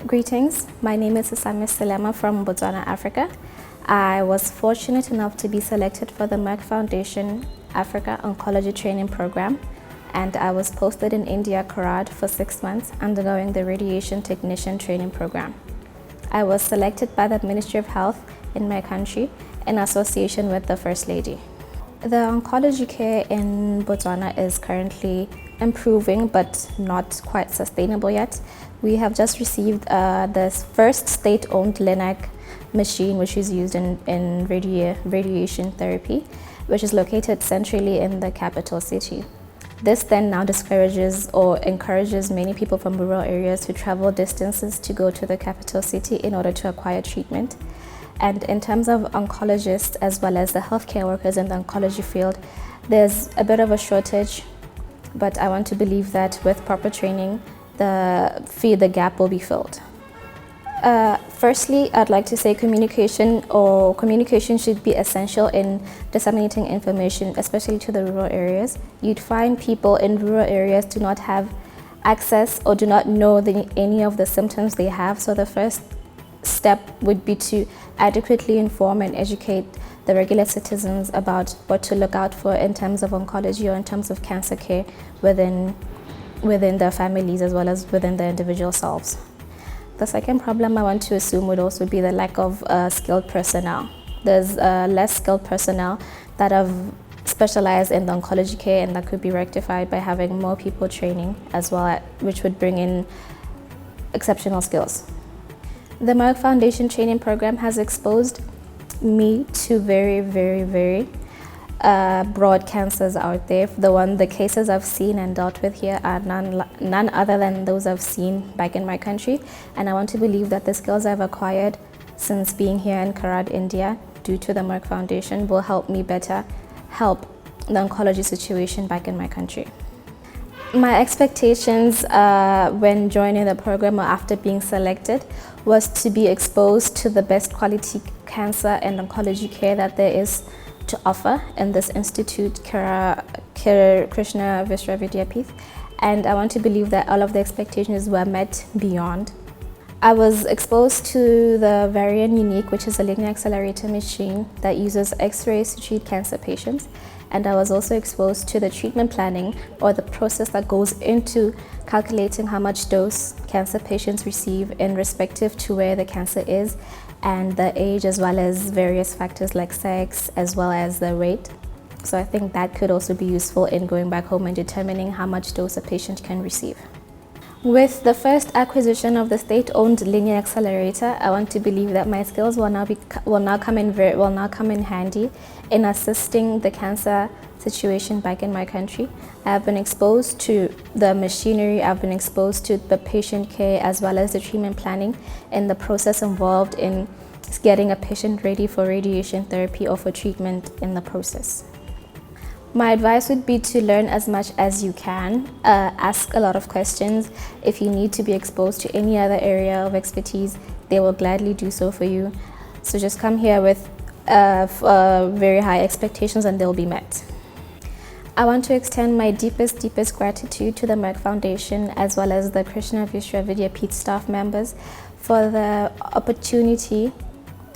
Greetings, my name is Sesame Selema from Botswana, Africa. I was fortunate enough to be selected for the Merck Foundation Africa Oncology Training Program, and I was posted in India, Kerala for 6 months undergoing the Radiation Technician Training Program. I was selected by the Ministry of Health in my country in association with the First Lady. The oncology care in Botswana is currently improving but not quite sustainable yet. We have just received the first state-owned LINAC machine, which is used in radiation therapy, which is located centrally in the capital city. This then now discourages or encourages many people from rural areas to travel distances to go to the capital city in order to acquire treatment. And in terms of oncologists as well as the healthcare workers in the oncology field, there's a bit of a shortage, but I want to believe that with proper training, the gap will be filled. Firstly, I'd like to say communication should be essential in disseminating information, especially to the rural areas. You'd find people in rural areas do not have access or do not know any of the symptoms they have, so the first step would be to adequately inform and educate the regular citizens about what to look out for in terms of oncology or in terms of cancer care within their families as well as within their individual selves. The second problem I want to assume would also be the lack of skilled personnel. There's less skilled personnel that have specialized in the oncology care, and that could be rectified by having more people training as well, which would bring in exceptional skills. The Merck Foundation training program has exposed me to very broad cancers out there. The cases I've seen and dealt with here are none other than those I've seen back in my country, and I want to believe that the skills I've acquired since being here in Kerala, India, due to the Merck Foundation, will help me better help the oncology situation back in my country. My expectations when joining the program or after being selected was to be exposed to the best quality cancer and oncology care that there is to offer in this institute, Krishna Viswavidyapith, and I want to believe that all of the expectations were met beyond. I was exposed to the Varian Unique, which is a linear accelerator machine that uses X-rays to treat cancer patients, and I was also exposed to the treatment planning, or the process that goes into calculating how much dose cancer patients receive in respective to where the cancer is and the age, as well as various factors like sex as well as the weight. So I think that could also be useful in going back home and determining how much dose a patient can receive. With the first acquisition of the state-owned linear accelerator, I want to believe that my skills will now come in handy in assisting the cancer situation back in my country. I have been exposed to the machinery, I've been exposed to the patient care as well as the treatment planning and the process involved in getting a patient ready for radiation therapy or for treatment in the process. My advice would be to learn as much as you can, ask a lot of questions. If you need to be exposed to any other area of expertise, they will gladly do so for you. So just come here with very high expectations and they'll be met. I want to extend my deepest gratitude to the Merck Foundation as well as the Krishna Viswavidyapith staff members for the opportunity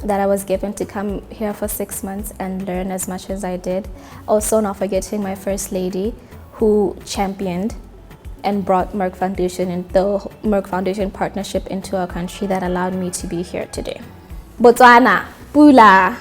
that I was given to come here for 6 months and learn as much as I did. Also not forgetting my First Lady, who championed and brought Merck Foundation and the Merck Foundation partnership into our country that allowed me to be here today. Botswana, Pula!